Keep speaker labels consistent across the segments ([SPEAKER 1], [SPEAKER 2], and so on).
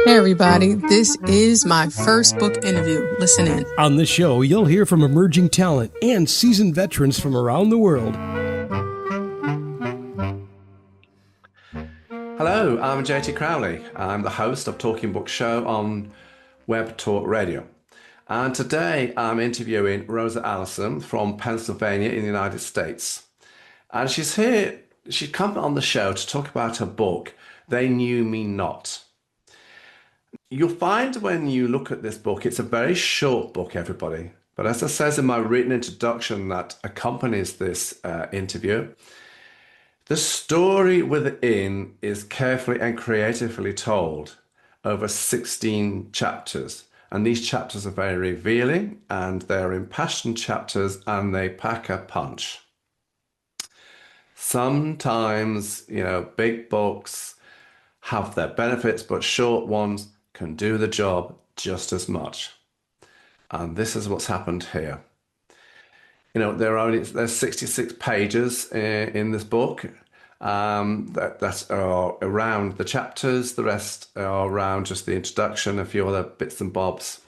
[SPEAKER 1] Hey everybody, this is my first book interview. Listen in.
[SPEAKER 2] On the show, you'll hear from emerging talent and seasoned veterans from around the world.
[SPEAKER 3] Hello, I'm JT Crawley. I'm the host of Talking Book Show on Web Talk Radio. And today I'm interviewing Rosa Allison from Pennsylvania in the United States. And she's come on the show to talk about her book, They Knew Me Not. You'll find when you look at this book, it's a very short book, everybody. But as it says in my written introduction that accompanies this interview, the story within is carefully and creatively told over 16 chapters. And these chapters are very revealing and they're impassioned chapters and they pack a punch. Sometimes, big books have their benefits, but short ones can do the job just as much. And this is what's happened here. There's 66 pages in this book. That are around the chapters. The rest are around just the introduction, a few other bits and bobs.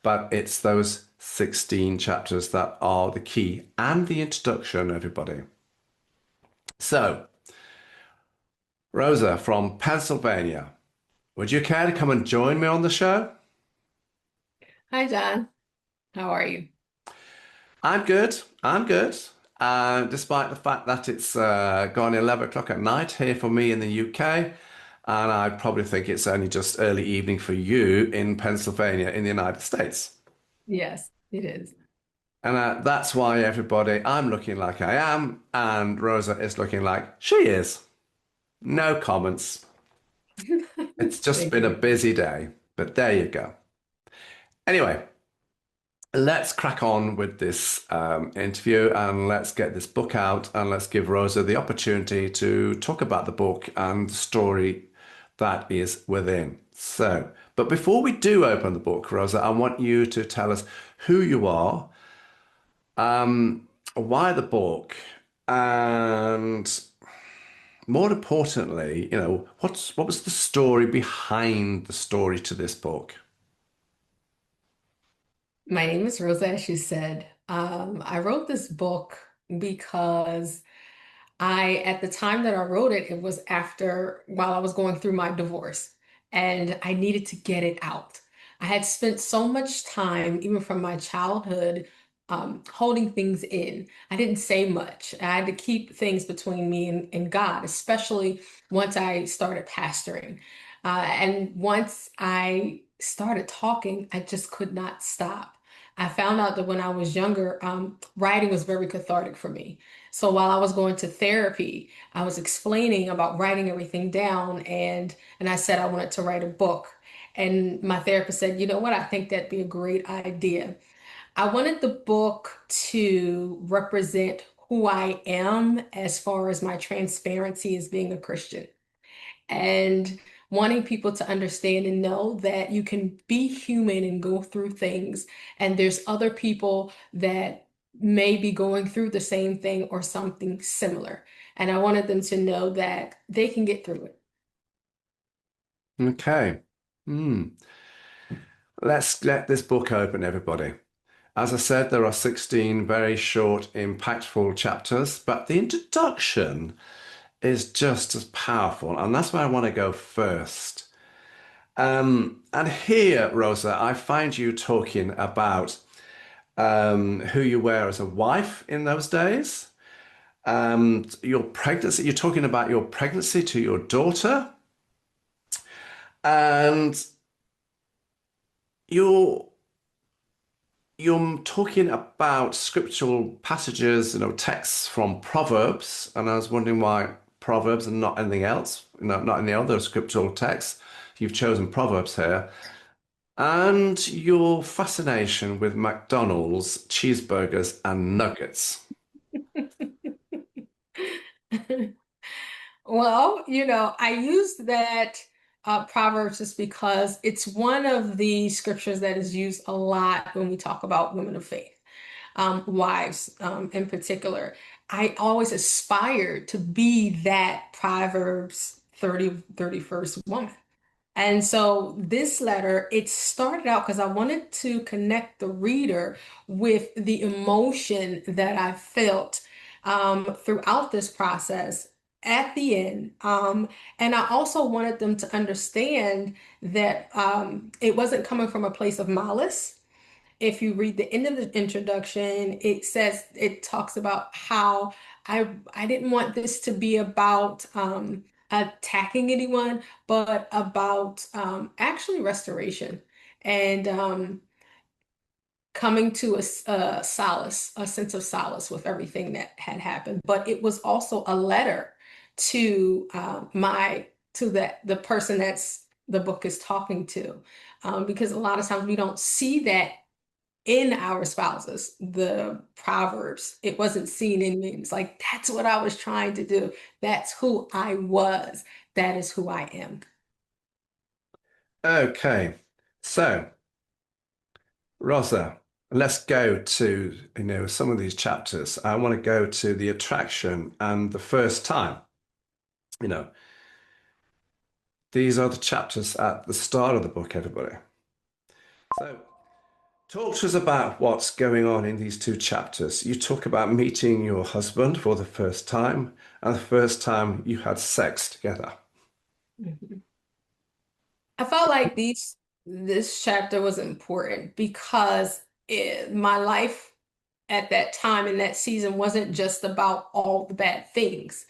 [SPEAKER 3] But it's those 16 chapters that are the key and the introduction, everybody. So, Rosa from Pennsylvania, would you care to come and join me on the show?
[SPEAKER 1] Hi John, how are you?
[SPEAKER 3] I'm good. I'm good. Despite the fact that it's gone 11 o'clock at night here for me in the UK, and I probably think it's only just early evening for you in Pennsylvania in the United States.
[SPEAKER 1] Yes, it is.
[SPEAKER 3] And that's why, everybody, I'm looking like I am, and Rosa is looking like she is. No comments. It's just
[SPEAKER 1] Thank
[SPEAKER 3] been a
[SPEAKER 1] you.
[SPEAKER 3] busy day, but there you go. Anyway, let's crack on with this interview and let's get this book out and let's give Rosa the opportunity to talk about the book and the story that is within. But before we do open the book, Rosa, I want you to tell us who you are, why the book, and more importantly, what was the story behind the story to this book?
[SPEAKER 1] My name is Rosa, as you said. I wrote this book because at the time that I wrote it, it was while I was going through my divorce, and I needed to get it out. I had spent so much time, even from my childhood, holding things in. I didn't say much. I had to keep things between me and God, especially once I started pastoring. And once I started talking, I just could not stop. I found out that when I was younger, writing was very cathartic for me. So while I was going to therapy, I was explaining about writing everything down, and I said I wanted to write a book. And my therapist said, "You know what? I think that'd be a great idea." I wanted the book to represent who I am as far as my transparency as being a Christian, and wanting people to understand and know that you can be human and go through things, and there's other people that may be going through the same thing or something similar. And I wanted them to know that they can get through it.
[SPEAKER 3] Okay. Hmm. Let's let this book open, everybody. As I said, there are 16 very short, impactful chapters, but the introduction is just as powerful, and that's where I want to go first. And here, Rosa, I find you talking about who you were as a wife in those days, your pregnancy. You're talking about your pregnancy to your daughter, and you're you're talking about scriptural passages, texts from Proverbs, and I was wondering why Proverbs and not anything else, not any other scriptural texts. You've chosen Proverbs here. And your fascination with McDonald's cheeseburgers and nuggets.
[SPEAKER 1] Well, I used that Proverbs just because it's one of the scriptures that is used a lot when we talk about women of faith, wives in particular. I always aspired to be that Proverbs 31st woman. And so this letter, it started out because I wanted to connect the reader with the emotion that I felt throughout this process at the end. And I also wanted them to understand that it wasn't coming from a place of malice. If you read the end of the introduction, it talks about how I didn't want this to be about attacking anyone, but about actually restoration and coming to a solace, a sense of solace with everything that had happened. But it was also a letter to my to the person that's the book is talking to, because a lot of times we don't see that in our spouses, the Proverbs. It wasn't seen in me. It's like, that's what I was trying to do. That's who I was. That is who I am.
[SPEAKER 3] Okay, so Rosa, let's go to, some of these chapters. I want to go to the attraction and the first time. You know, these are the chapters at the start of the book, everybody. So talk to us about what's going on in these two chapters. You talk about meeting your husband for the first time and the first time you had sex together.
[SPEAKER 1] Mhm. I felt like this chapter was important because my life at that time in that season wasn't just about all the bad things.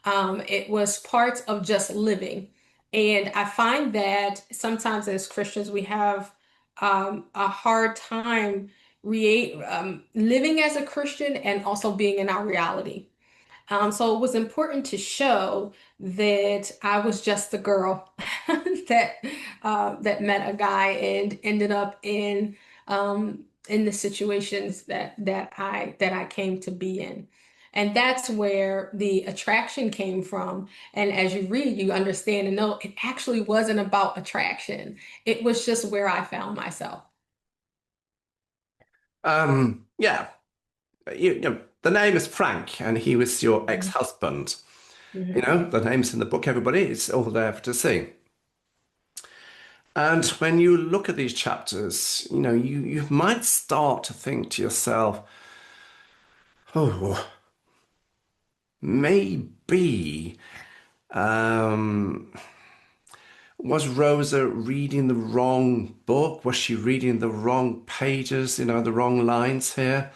[SPEAKER 1] It was part of just living. And I find that sometimes as Christians, we have a hard time living as a Christian and also being in our reality. So it was important to show that I was just a girl that that met a guy and ended up in the situations that I came to be in. And that's where the attraction came from. And as you read, you understand and know it actually wasn't about attraction. It was just where I found myself.
[SPEAKER 3] Yeah, the name is Frank, and he was your ex-husband.
[SPEAKER 1] Mhm.
[SPEAKER 3] The name's in the book, everybody. It's all there to see. And when you look at these chapters, you might start to think to yourself, oh, maybe um, was Rosa reading the wrong book? Was she reading the wrong pages, the wrong lines here?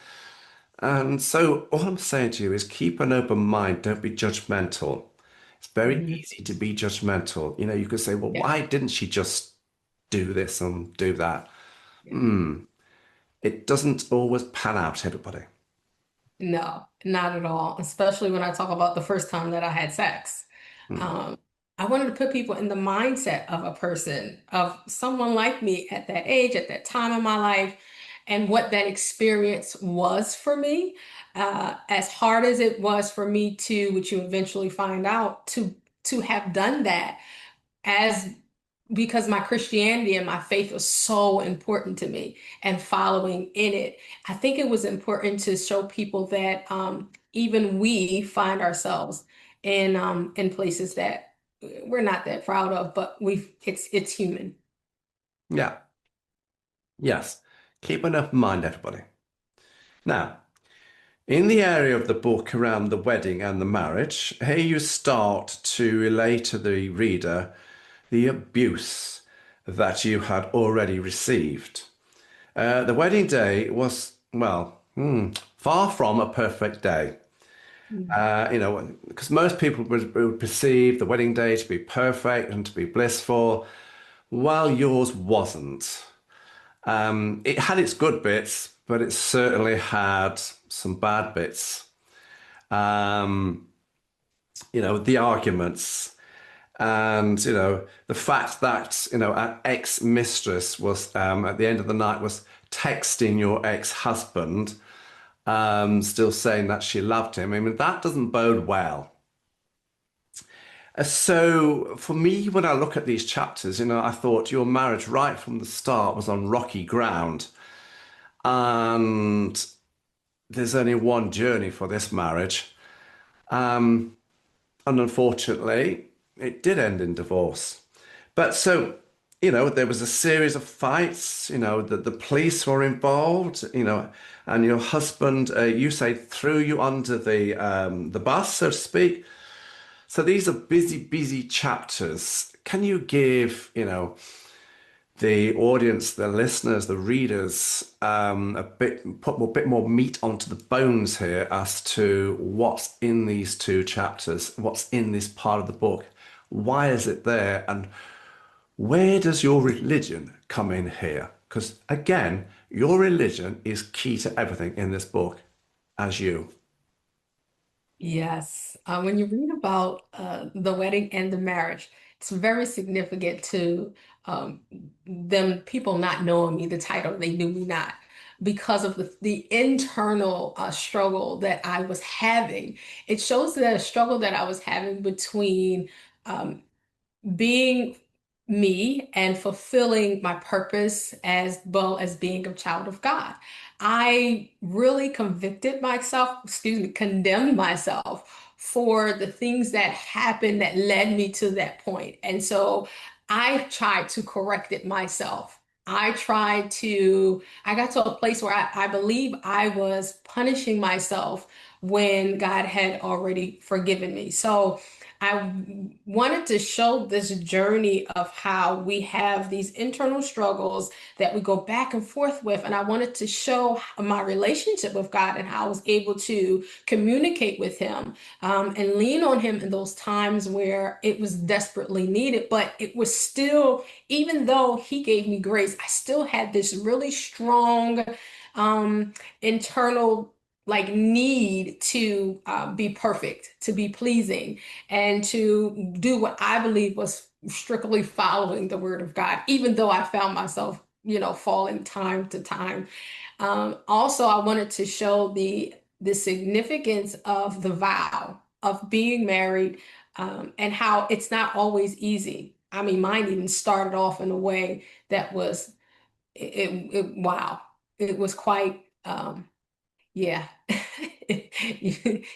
[SPEAKER 3] And so all I'm saying to you is keep an open mind, don't be judgmental. It's very
[SPEAKER 1] Mhm.
[SPEAKER 3] easy to be judgmental. You could say, well,
[SPEAKER 1] Yeah.
[SPEAKER 3] why didn't she just do this and do that?
[SPEAKER 1] Yeah.
[SPEAKER 3] Hmm. It doesn't always pan out, everybody.
[SPEAKER 1] No, not at all. Especially when I talk about the first time that I had sex.
[SPEAKER 3] Hmm.
[SPEAKER 1] Um, I wanted to put people in the mindset of a person, of someone like me at that age, at that time in my life, and what that experience was for me. As hard as it was for me to, which you eventually find out, to have done that as because my Christianity and my faith was so important to me and following in it. I think it was important to show people that even we find ourselves in places that we're not that proud of, but it's human.
[SPEAKER 3] Yeah. Yes. Keep an open mind, everybody. Now, in the area of the book around the wedding and the marriage, here you start to relate to the reader the abuse that you had already received. The wedding day was, well, far from a perfect day. Because most people would perceive the wedding day to be perfect and to be blissful, while yours wasn't. It had its good bits, but it certainly had some bad bits. Um, the arguments and, the fact that, our ex-mistress was, at the end of the night, was texting your ex-husband, still saying that she loved him. I mean, that doesn't bode well. So for me, when I look at these chapters, I thought your marriage right from the start was on rocky ground. And there's only one journey for this marriage. And unfortunately, it did end in divorce. But so, there was a series of fights, that the police were involved, and your husband, you say, threw you under the bus, so to speak. So these are busy, busy chapters. Can you give, the audience, the listeners, the readers, put a bit more meat onto the bones here as to what's in these two chapters, what's in this part of the book, why is it there, and where does your religion come in here? Because again, your religion is key to everything in this book, as you.
[SPEAKER 1] Yes. When you read about the wedding and the marriage, it's very significant to um, them, people not knowing me, the title, they knew me not, because of the internal struggle that I was having. It shows that a struggle that I was having between um, being me and fulfilling my purpose as well as being a child of God. I really convicted myself, excuse me, condemned myself for the things that happened that led me to that point. And so I tried to correct it myself. I got to a place where I believe I was punishing myself when God had already forgiven me. So I wanted to show this journey of how we have these internal struggles that we go back and forth with. And I wanted to show my relationship with God and how I was able to communicate with Him and lean on Him in those times where it was desperately needed. But it was still, even though He gave me grace, I still had this really strong internal like need to be perfect, to be pleasing, and to do what I believe was strictly following the word of God, even though I found myself, falling time to time. Also, I wanted to show the significance of the vow of being married, and how it's not always easy. I mean, mine even started off in a way that was wow. It was quite yeah.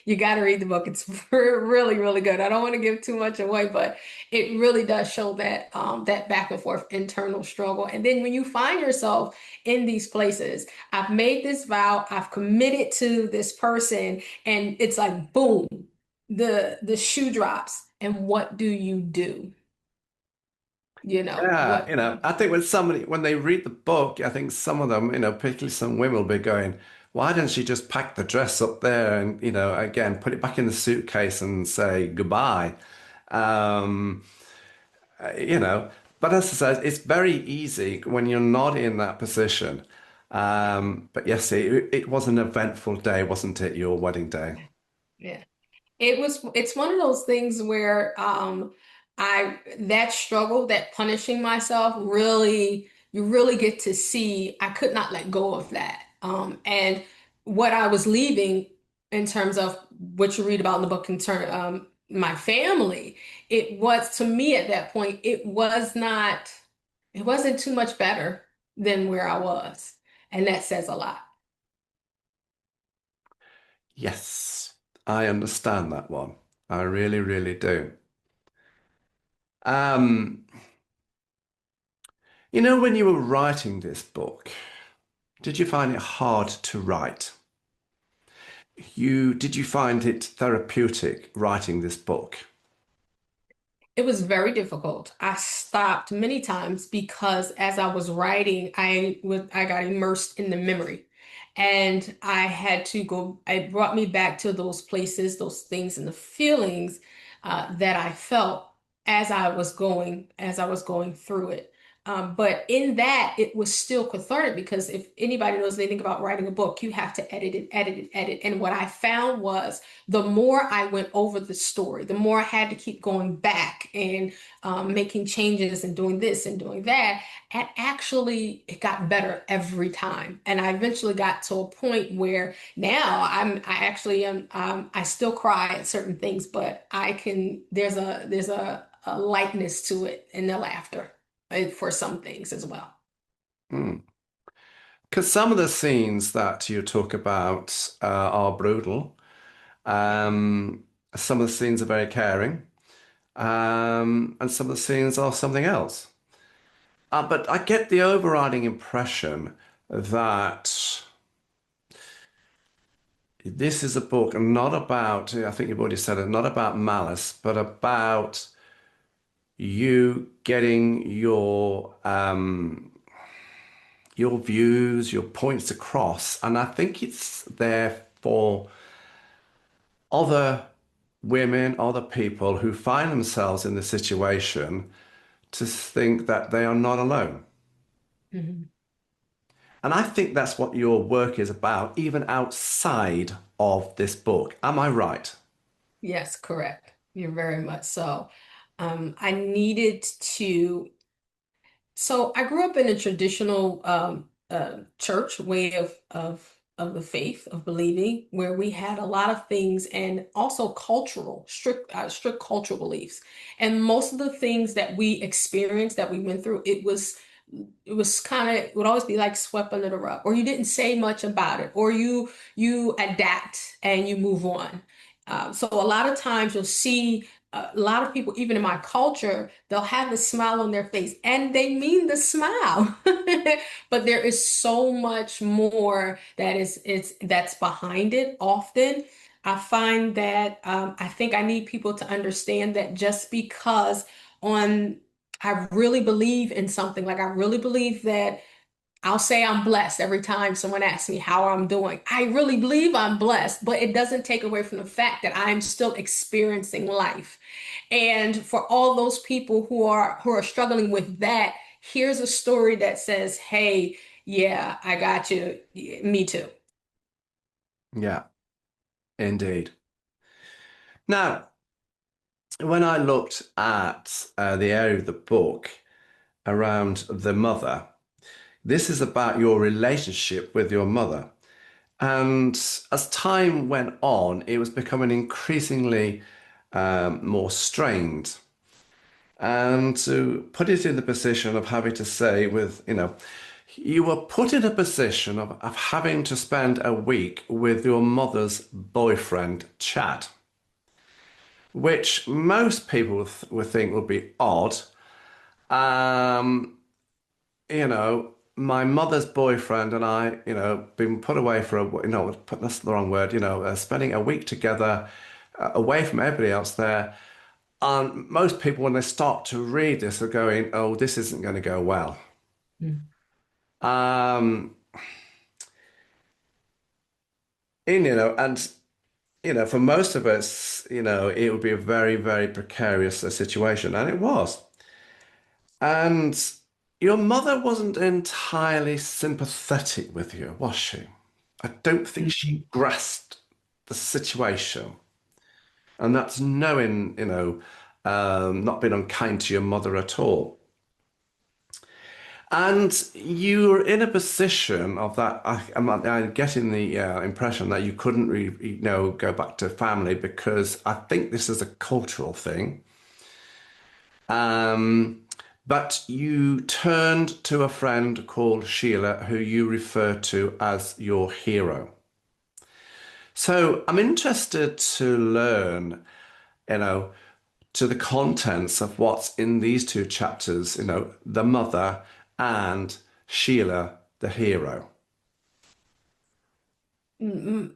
[SPEAKER 1] You got to read the book. It's really, really good. I don't want to give too much away, but it really does show that back and forth internal struggle. And then when you find yourself in these places, I've made this vow, I've committed to this person, and it's like boom, the shoe drops. And what do you do?
[SPEAKER 3] Yeah,
[SPEAKER 1] What
[SPEAKER 3] I think when they read the book, I think some of them, particularly some women will be going, why didn't she just pack the dress up there and, again, put it back in the suitcase and say goodbye? Um, you know, but as I said, it's very easy when you're not in that position. But yes, it was an eventful day, wasn't it? Your wedding day.
[SPEAKER 1] yeah. It's one of those things where that struggle, that punishing myself, really, you really get to see I could not let go of that. And what I was leaving in terms of what you read about in the book in turn, my family, it was to me at that point, it wasn't too much better than where I was. And that says a lot.
[SPEAKER 3] Yes, I understand that one. I really, really do. Um, when you were writing this book, did you find it hard to write? Did you find it therapeutic writing this book?
[SPEAKER 1] It was very difficult. I stopped many times because as I was writing, I got immersed in the memory. And I had to go, it brought me back to those places, those things and the feelings that I felt as I was going through it. But in that, it was still cathartic because if anybody knows anything about writing a book, you have to edit it, edit it, edit. And what I found was the more I went over the story, the more I had to keep going back and making changes and doing this and doing that. And actually, it got better every time. And I eventually got to a point where now I actually am, I still cry at certain things, but there's a lightness to it and the laughter for some things as well.
[SPEAKER 3] Because some of the scenes that you talk about are brutal. Um, some of the scenes are very caring. and some of the scenes are something else. But I get the overriding impression that this is a book not about, I think you've already said it, not about malice, but about you getting your views, your points across. And I think it's there for other women, other people who find themselves in the situation to think that they are not alone.
[SPEAKER 1] Mhm.
[SPEAKER 3] And I think that's what your work is about, even outside of this book. Am I right?
[SPEAKER 1] Yes, correct. You're very much so. I needed to So I grew up in a traditional church way of the faith of believing, where we had a lot of things and also cultural strict cultural beliefs. And most of the things that we experienced that we went through, it was kind of, it would always be like swept under the rug, or you didn't say much about it, or you adapt and you move on. So a lot of times you'll see a lot of people, even in my culture, they'll have a smile on their face and they mean the smile. But there is so much more that's behind it often. I find that I think I need people to understand that just because on I really believe in something, like I really believe that I'll say I'm blessed every time someone asks me how I'm doing. I really believe I'm blessed, but it doesn't take away from the fact that I'm still experiencing life. And for all those people who are struggling with that, here's a story that says, "Hey, yeah, I got you. Me too."
[SPEAKER 3] Yeah, indeed. Now, when I looked at the area of the book around the mother, this is about your relationship with your mother. And as time went on, it was becoming increasingly more strained. And to put it in the position of having to say, you were put in a position of having to spend a week with your mother's boyfriend, Chad, which most people would think would be odd. Um, my mother's boyfriend and I, been put away for that's the wrong word, spending a week together, away from everybody else there. And most people, when they start to read this, are going, "Oh, this isn't going to go well."
[SPEAKER 1] Mm.
[SPEAKER 3] Um, and for most of us, it would be a very, very precarious situation, and it was. And your mother wasn't entirely sympathetic with you, was she? I don't think she grasped the situation. And that's knowing, not being unkind to your mother at all. And you're in a position of that. I'm getting the impression that you couldn't really, go back to family because I think this is a cultural thing. Um, but you turned to a friend called Sheila, who you refer to as your hero. So I'm interested to learn, you know, to the contents of what's in these two chapters, the mother and Sheila, the hero.
[SPEAKER 1] Mm,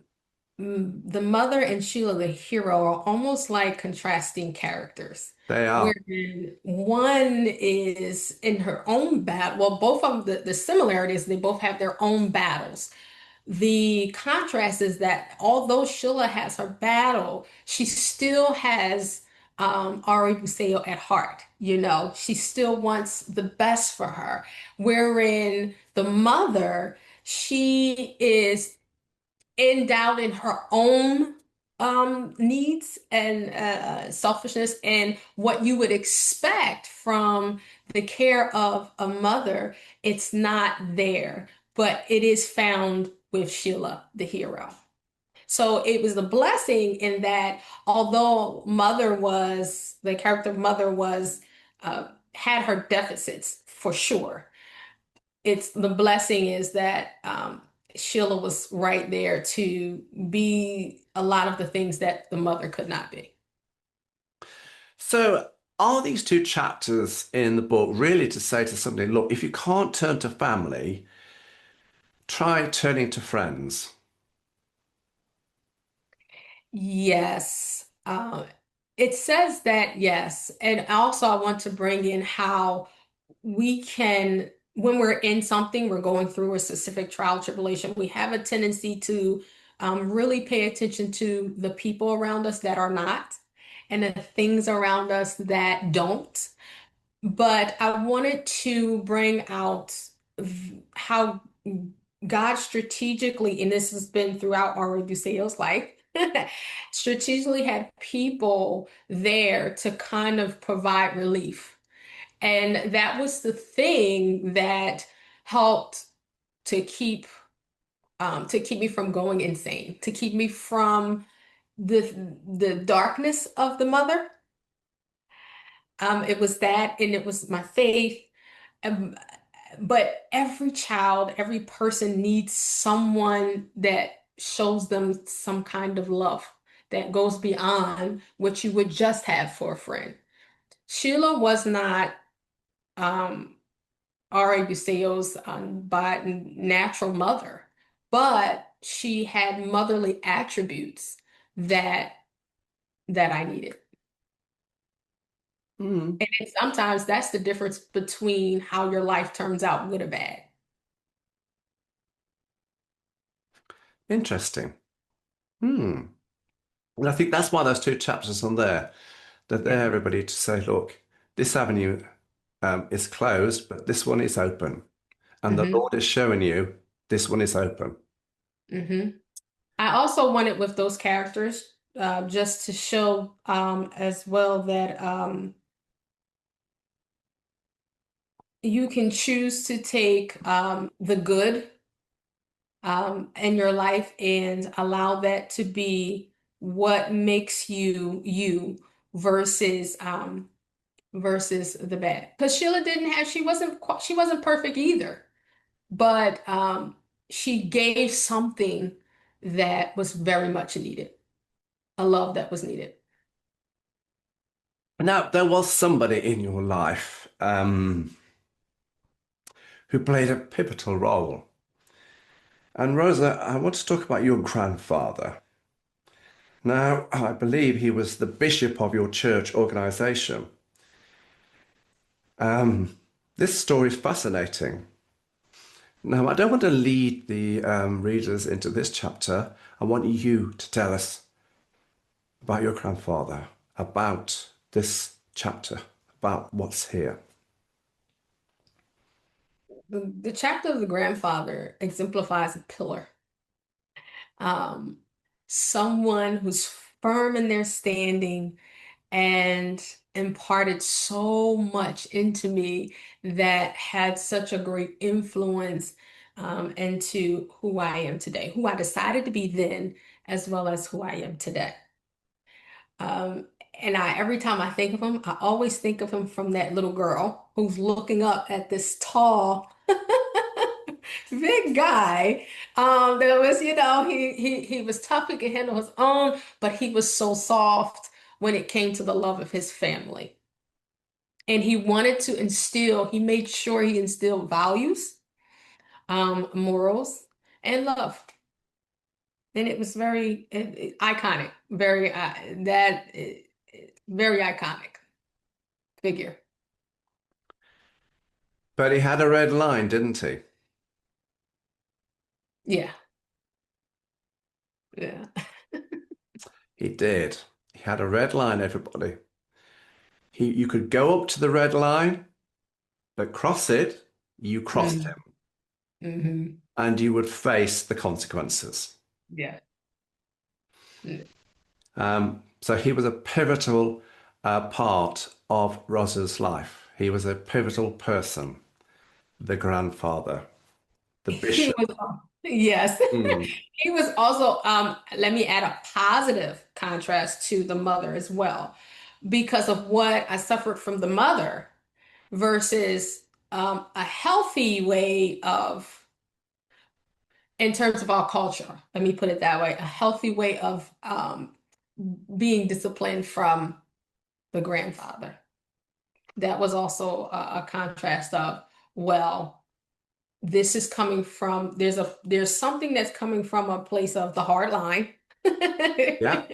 [SPEAKER 1] the mother and Sheila the hero are almost like contrasting characters,
[SPEAKER 3] They are.
[SPEAKER 1] wherein one is in her own battle. Well, both of them, the similarities, they both have their own battles. The contrast is that although Sheila has her battle, she still has Ari Busayo at heart. She still wants the best for her. Wherein the mother, she is endowed in her own needs and selfishness and what you would expect from the care of a mother. It's not there, but it is found with Sheila, the hero. So it was a blessing in that although the character of Mother had her deficits for sure, it's the blessing is that Sheila was right there to be a lot of the things that the mother could not be.
[SPEAKER 3] So, are these two chapters in the book really to say to somebody, look, if you can't turn to family, try turning to friends?
[SPEAKER 1] Yes. It says that, yes. And also, I want to bring in how we can, when we're in something, we're going through a specific trial, tribulation, we have a tendency to really pay attention to the people around us that are not, and the things around us that don't. But I wanted to bring out how God strategically, and this has been throughout our Busayo's life, strategically had people there to kind of provide relief. And that was the thing that helped to keep me from going insane, to keep me from the darkness of the mother. It was that, and it was my faith. Um, but every child, every person needs someone that shows them some kind of love that goes beyond what you would just have for a friend. Sheila was not um, R.A. Busayo's by natural mother, but she had motherly attributes that I needed.
[SPEAKER 3] Hmm,
[SPEAKER 1] And sometimes that's the difference between how your life turns out, good or bad.
[SPEAKER 3] interesting. Hmm. And I think that's why those two chapters on there, that they're
[SPEAKER 1] Yeah.
[SPEAKER 3] everybody to say, look, this avenue is closed, but this one is open. And the
[SPEAKER 1] hmm
[SPEAKER 3] Lord is showing you this one is open.
[SPEAKER 1] hmm I also wanted with those characters just to show as well that you can choose to take the good in your life and allow that to be what makes you you versus versus the bad. Because Sheila didn't have she wasn't perfect either, but she gave something that was very much needed, a love that was needed.
[SPEAKER 3] Now, there was somebody in your life who played a pivotal role. And Rosa, I want to talk about your grandfather. Now, I believe he was the bishop of your church organization. This story is fascinating. Now, I don't want to lead the readers into this chapter. I want you to tell us about your grandfather, about this chapter, about what's here.
[SPEAKER 1] The chapter of the grandfather exemplifies a pillar, um, someone who's firm in their standing and imparted so much into me that had such a great influence into who I am today, who I decided to be then, as well as who I am today. Um, and every time I think of him, I always think of him from that little girl who's looking up at this tall, big guy. That was, he was tough, he could handle his own, but he was so soft when it came to the love of his family. And he wanted to instill, he made sure he instilled values, morals, and love. And it was very iconic, very very iconic figure.
[SPEAKER 3] But he had a red line, didn't he?
[SPEAKER 1] Yeah, yeah.
[SPEAKER 3] He did. He had a red line, everybody. You could go up to the red line, but cross it, you crossed
[SPEAKER 1] Mm-hmm.
[SPEAKER 3] him,
[SPEAKER 1] Mm-hmm.
[SPEAKER 3] and you would face the consequences.
[SPEAKER 1] Yeah.
[SPEAKER 3] So he was a pivotal part of Rosa's life. He was a pivotal person, the grandfather, the
[SPEAKER 1] He
[SPEAKER 3] bishop.
[SPEAKER 1] was, yes.
[SPEAKER 3] Hmm.
[SPEAKER 1] He was also, let me add a positive contrast to the mother as well, because of what I suffered from the mother versus a healthy way of, in terms of our culture, let me put it that way, a healthy way of being disciplined from. the grandfather. That was also a contrast of, well, this is coming from, there's something that's coming from a place of the hard line,
[SPEAKER 3] Yeah.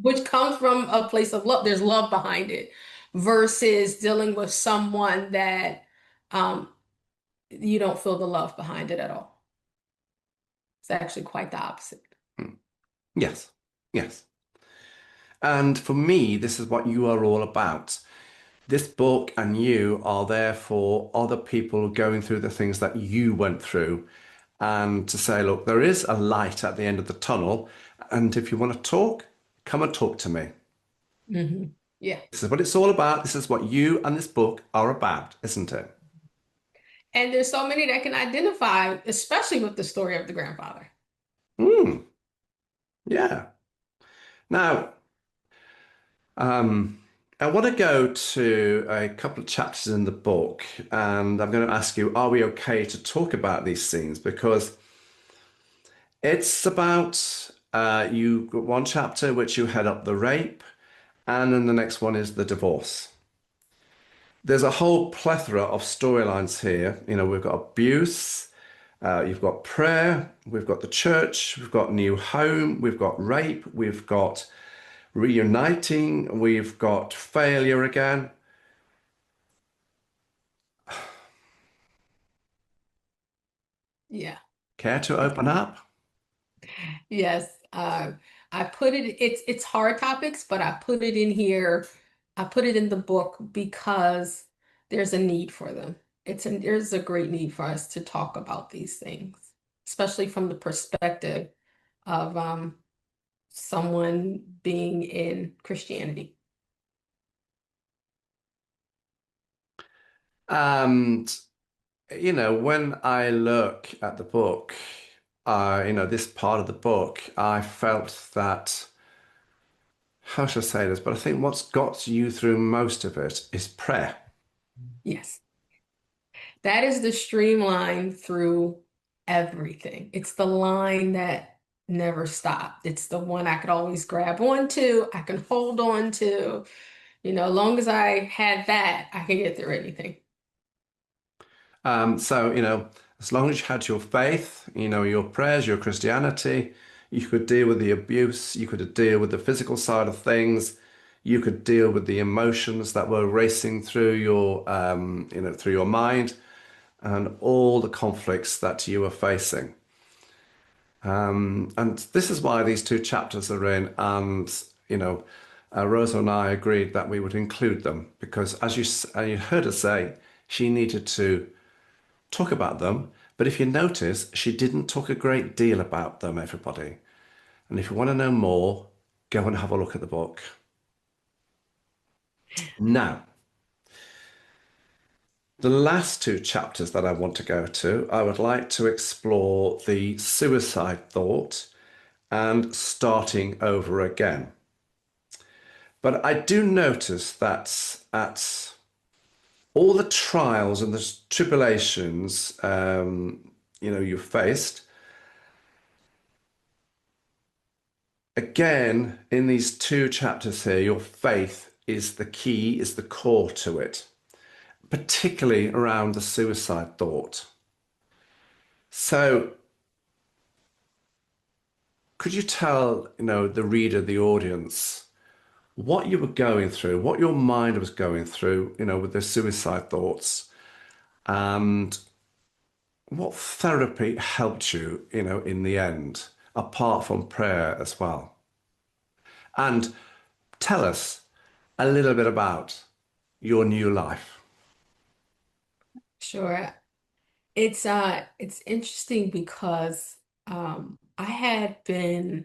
[SPEAKER 1] which comes from a place of love. There's love behind it versus dealing with someone that um, you don't feel the love behind it at all. It's actually quite the opposite.
[SPEAKER 3] Mm. Yes. Yes. And for me, this is what you are all about. This book and you are there for other people going through the things that you went through and to say, look, there is a light at the end of the tunnel. And if you want to talk, come and talk to me.
[SPEAKER 1] Yeah.
[SPEAKER 3] This is what it's all about. This is what you and this book are about, isn't it?
[SPEAKER 1] And there's so many that can identify, especially with the story of the grandfather.
[SPEAKER 3] Hmm. Yeah. Now, um, I want to go to a couple of chapters in the book, and I'm going to ask you, are we okay to talk about these scenes? Because it's about you got one chapter which you head up the rape, and then the next one is the divorce. There's a whole plethora of storylines here. You know, we've got abuse, you've got prayer, we've got the church, we've got new home, we've got rape, we've got reuniting, we've got failure again.
[SPEAKER 1] Yeah.
[SPEAKER 3] Care to open up?
[SPEAKER 1] Yes. I put it's hard topics, but I put it in here. I put it in the book because there's a need for them. There's a great need for us to talk about these things, especially from the perspective of someone being in Christianity.
[SPEAKER 3] And, you know, when I look at the book, you know, this part of the book, I felt that, how should I say this? But I think what's got you through most of it is prayer.
[SPEAKER 1] Yes. That is the streamline through everything. It's the line that never stopped. It's the one I could always grab onto, I can hold on to. As long as I had that, I can get through anything.
[SPEAKER 3] So, you know, as long as you had your faith, you know, your prayers, your Christianity, you could deal with the abuse, you could deal with the physical side of things, you could deal with the emotions that were racing through your, you know, through your mind and all the conflicts that you were facing. And this is why these two chapters are in, and, you know, Rosa and I agreed that we would include them because, as you heard her say, she needed to talk about them, but if you notice, she didn't talk a great deal about them, everybody. And if you want to know more, go and have a look at the book. Now, the last two chapters that I want to go to, I would like to explore the suicide thought and starting over again. But I do notice that at all the trials and the tribulations, you know, you faced, again, in these two chapters here, your faith is the key, is the core to it, particularly around the suicide thought. So, could you tell, you know, the reader, the audience, what you were going through, what your mind was going through, you know, with the suicide thoughts, and what therapy helped you, you know, in the end, apart from prayer as well? And tell us a little bit about your new life.
[SPEAKER 1] Sure. It's interesting because I had been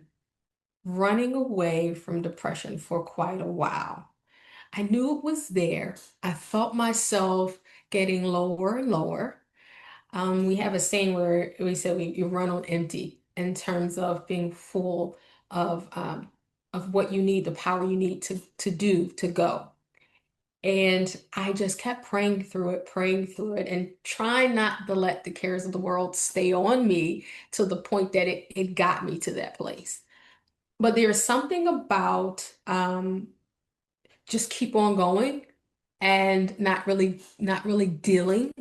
[SPEAKER 1] running away from depression for quite a while. I knew it was there. I felt myself getting lower and lower. We have a saying where we say you run on empty in terms of being full of what you need, the power you need to do to go. And I just kept praying through it, and trying not to let the cares of the world stay on me to the point that it got me to that place. But there's something about just keep on going and not really dealing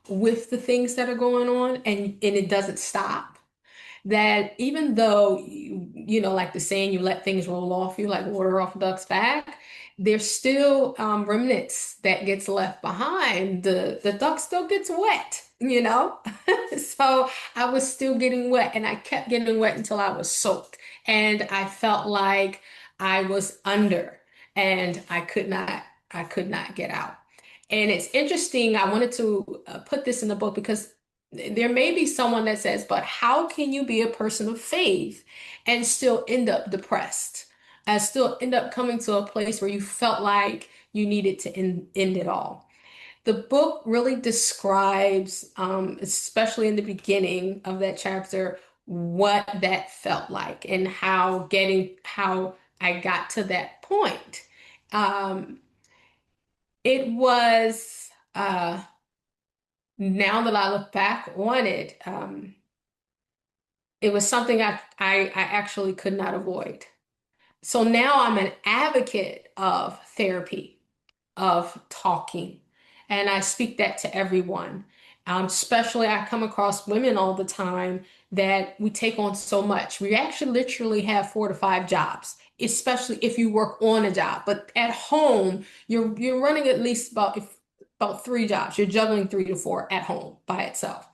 [SPEAKER 1] with the things that are going on, and it doesn't stop. That even though like the saying, you let things roll off you like water off a duck's back, there's still remnants that gets left behind. The duck still gets wet. So I was still getting wet, and I kept getting wet until I was soaked, and I felt like I was under, and I could not get out. And it's interesting. I wanted to put this in the book because there may be someone that says, but how can you be a person of faith and still end up depressed and still end up coming to a place where you felt like you needed to end it all? The book really describes, especially in the beginning of that chapter, what that felt like and how I got to that point. Um, it was, now that I look back on it, it was something I actually could not avoid. So now I'm an advocate of therapy, of talking, and I speak that to everyone. Especially, I come across women all the time that we take on so much. We actually literally have 4 to 5 jobs, especially if you work on a job. But at home, you're running at least about 3 jobs. You're juggling 3 to 4 at home by itself.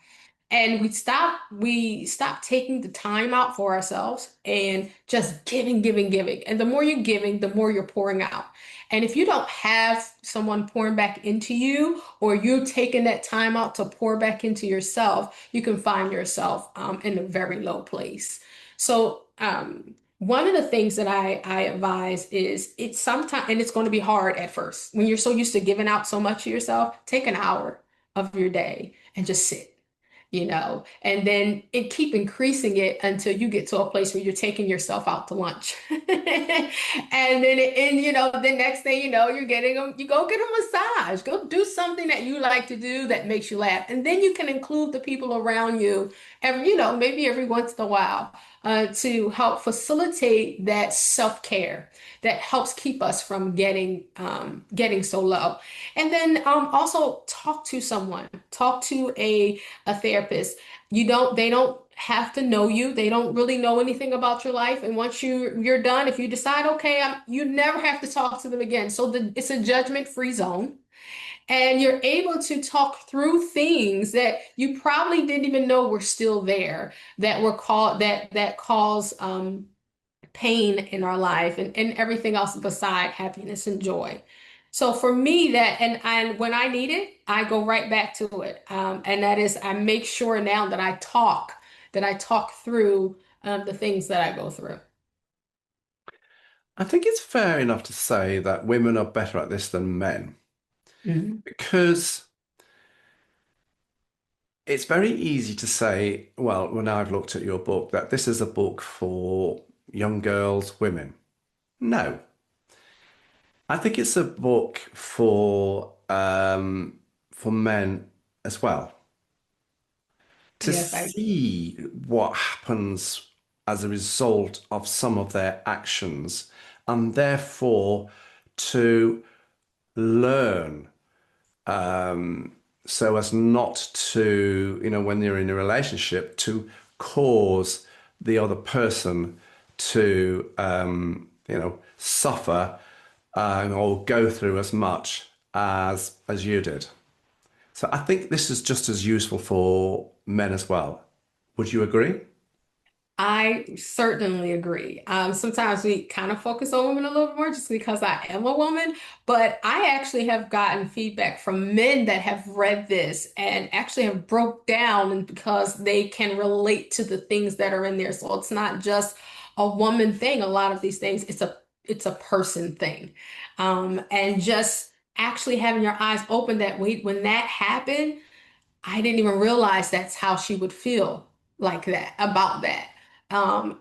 [SPEAKER 1] And we stop taking the time out for ourselves and just giving, giving, giving. And the more you're giving, the more you're pouring out. And if you don't have someone pouring back into you, or you taking that time out to pour back into yourself, you can find yourself in a very low place. So one of the things that I advise is, it's sometimes, and it's going to be hard at first when you're so used to giving out so much of yourself. Take an hour of your day and just sit, and then keep increasing it until you get to a place where you're taking yourself out to lunch. And then the next thing you know, you go get a massage, go do something that you like to do that makes you laugh. And then you can include the people around you, maybe every once in a while, to help facilitate that self-care that helps keep us from getting so low. And then also talk to someone, talk to a therapist. They don't have to know you. They don't really know anything about your life. And once you're done, if you decide, okay, you never have to talk to them again. So it's a judgment-free zone. And you're able to talk through things that you probably didn't even know were still there, that were called that cause pain in our life, and everything else beside happiness and joy. So for me, and when I need it, I go right back to it. And that is, I make sure now that I talk through the things that I go through.
[SPEAKER 3] I think it's fair enough to say that women are better at this than men
[SPEAKER 1] Mhm.
[SPEAKER 3] because it's very easy to say, well, when I've looked at your book, that this is a book for young girls, women. No, I think it's a book for men as well, to
[SPEAKER 1] Yes, I
[SPEAKER 3] see what happens as a result of some of their actions, and therefore to learn, so as not to, when you're in a relationship, to cause the other person to, suffer or go through as much as you did. So I think this is just as useful for men as well. Would you agree?
[SPEAKER 1] I certainly agree. Sometimes we kind of focus on women a little bit more just because I am a woman, but I actually have gotten feedback from men that have read this and actually have broke down, and because they can relate to the things that are in there. So it's not just a woman thing. A lot of these things, it's a person thing. And just actually having your eyes open that, wait, when that happened, I didn't even realize that's how she would feel like that about that.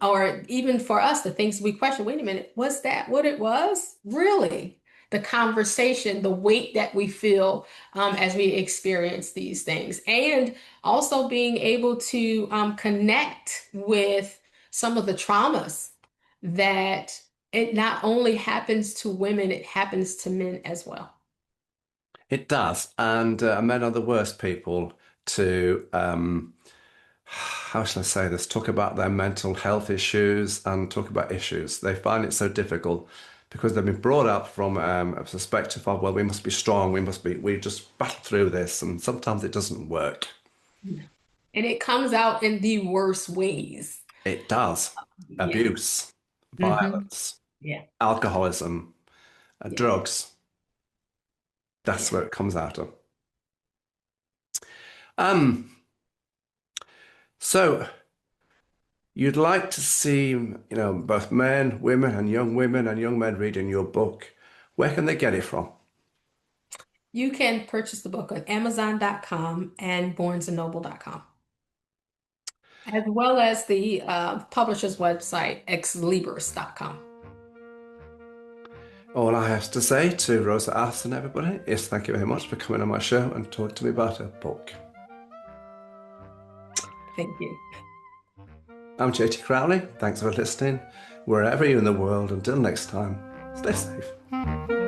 [SPEAKER 1] Or even for us, the things we question, wait a minute, was that what it was? Really? The conversation, the weight that we feel as we experience these things, and also being able to connect with some of the traumas that it not only happens to women, it happens to men as well.
[SPEAKER 3] It does. And men are the worst people to, how shall I say this, talk about their mental health issues and talk about issues. They find it so difficult because they've been brought up from a perspective of, well, we must be strong, we just battle through this. And sometimes it doesn't work.
[SPEAKER 1] Yeah. And it comes out in the worst ways.
[SPEAKER 3] It does.
[SPEAKER 1] Yeah.
[SPEAKER 3] Abuse,
[SPEAKER 1] Hmm.
[SPEAKER 3] violence,
[SPEAKER 1] Yeah.
[SPEAKER 3] alcoholism,
[SPEAKER 1] Yeah.
[SPEAKER 3] drugs. That's
[SPEAKER 1] Yeah.
[SPEAKER 3] where it comes out of. Um, so you'd like to see, both men, women and young men reading your book. Where can they get it from?
[SPEAKER 1] You can purchase the book on Amazon.com and BarnesandNoble.com, as well as the publisher's website, xlibris.com.
[SPEAKER 3] All I have to say to Rosa Allison, everybody, is thank you very much for coming on my show and talking to me about her book.
[SPEAKER 1] Thank you.
[SPEAKER 3] I'm JT Crowley. Thanks for listening. Wherever you're in the world, until next time, stay safe.